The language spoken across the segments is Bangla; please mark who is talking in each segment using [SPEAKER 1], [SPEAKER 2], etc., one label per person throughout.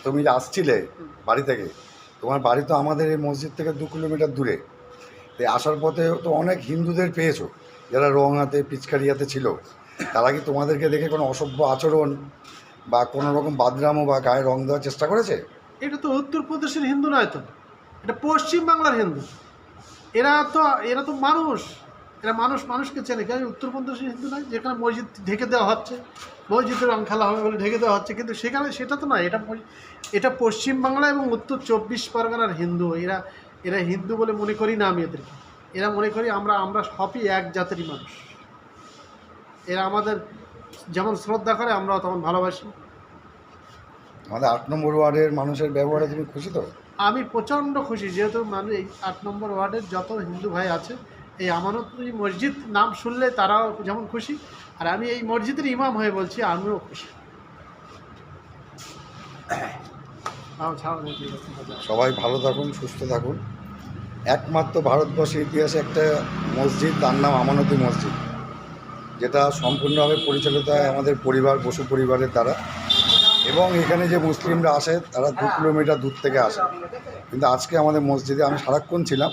[SPEAKER 1] তুমি যে আসছিলে বাড়ি থেকে, তোমার বাড়ি তো আমাদের এই মসজিদ থেকে 2 কিলোমিটার দূরে। এই আসার পথে তো অনেক হিন্দুদের পেয়েছো যারা রং হাতে পিচকারি হাতে ছিল। তারা কি তোমাদেরকে দেখে কোনো অসভ্য আচরণ বা কোনো রকম বাদরামো বা গায়ে রং দেওয়ার চেষ্টা করেছে?
[SPEAKER 2] এটা তো উত্তরপ্রদেশের হিন্দু নয় তো, এটা পশ্চিমবাংলার হিন্দু। এরা তো মানুষ, এরা মানুষকে চেনে। কেন উত্তরপ্রদেশের হিন্দু নয়? যেখানে মসজিদ ঢেকে দেওয়া হচ্ছে, মসজিদের রং খেলা হবে বলে ঢেকে দেওয়া হচ্ছে, কিন্তু সেটা তো নয়। এটা পশ্চিমবাংলা এবং উত্তর 24 পরগনার হিন্দু। এরা হিন্দু বলে মনে করি না আমি এদেরকে। এরা মনে করি আমরা সবই এক জাতেরই মানুষ। এরা আমাদের যেমন শ্রদ্ধা করে, আমরাও তখন ভালোবাসি।
[SPEAKER 1] আমাদের 8 নম্বর ওয়ার্ডের মানুষের ব্যবহারে তুমি খুশি তো?
[SPEAKER 2] আমি প্রচণ্ড খুশি, যেহেতু এই 8 নম্বর ওয়ার্ডের যত হিন্দু ভাই আছে, এই আমানতপুরি মসজিদ নাম শুনলে তারাও যেমন খুশি, আর আমি এই মসজিদের ইমাম হয়ে বলছি আমিও খুশি।
[SPEAKER 1] সবাই ভালো থাকুন, সুস্থ থাকুন। একমাত্র ভারতবর্ষের ইতিহাসে একটা মসজিদ, তার নাম আমানতী মসজিদ, যেটা সম্পূর্ণভাবে পরিচালিত হয় আমাদের পরিবার, বসু পরিবারের দ্বারা। এবং এখানে যে মুসলিমরা আসে তারা 2 কিলোমিটার দূর থেকে আসে। কিন্তু আজকে আমাদের মসজিদে আমি সারাক্ষণ ছিলাম,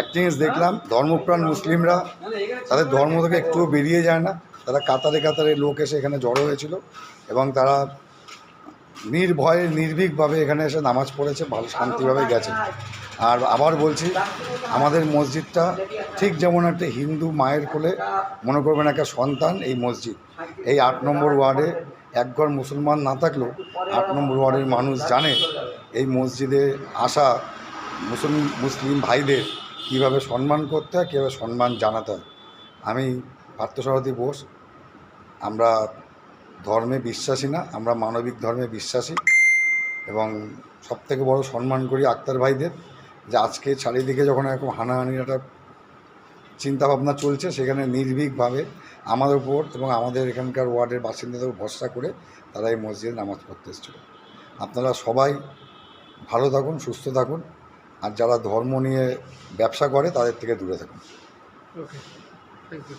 [SPEAKER 1] একটা জিনিস দেখলাম, ধর্মপ্রাণ মুসলিমরা তাদের ধর্ম থেকে একটুও বেরিয়ে যায় না। তারা কাতারে কাতারে লোক এসে এখানে জড়ো হয়েছিল এবং তারা নির্ভয়ে নির্ভীকভাবে এখানে এসে নামাজ পড়েছে, ভালো শান্তিভাবে গেছে। আর আবার বলছি, আমাদের মসজিদটা ঠিক যেমন একটা হিন্দু মায়ের কোলে মনে করবেন একটা সন্তান, এই মসজিদ। এই 8 নম্বর ওয়ার্ডে একঘর মুসলমান না থাকলেও 8 নম্বর ওয়ার্ডের মানুষ জানে এই মসজিদে আসা মুসলিম ভাইদের কীভাবে সম্মান করতে হয়, কীভাবে সম্মান জানাতে হয়। আমি পার্থসারথী বোস। আমরা ধর্মে বিশ্বাসী না, আমরা মানবিক ধর্মে বিশ্বাসী এবং সবথেকে বড় সম্মান করি আক্তার ভাইদের। যে আজকে চারিদিকে যখন এরকম হানাহানির একটা চিন্তাভাবনা চলছে, সেখানে নির্ভীকভাবে আমাদের উপর এবং আমাদের এখানকার ওয়ার্ডের বাসিন্দাদের ভরসা করে তারা এই মসজিদে নামাজ পড়তে এসেছিল। আপনারা সবাই ভালো থাকুন, সুস্থ থাকুন, আর যারা ধর্ম নিয়ে ব্যবসা করে তাদের থেকে দূরে থাকুন।
[SPEAKER 2] ওকে, থ্যাংক ইউ।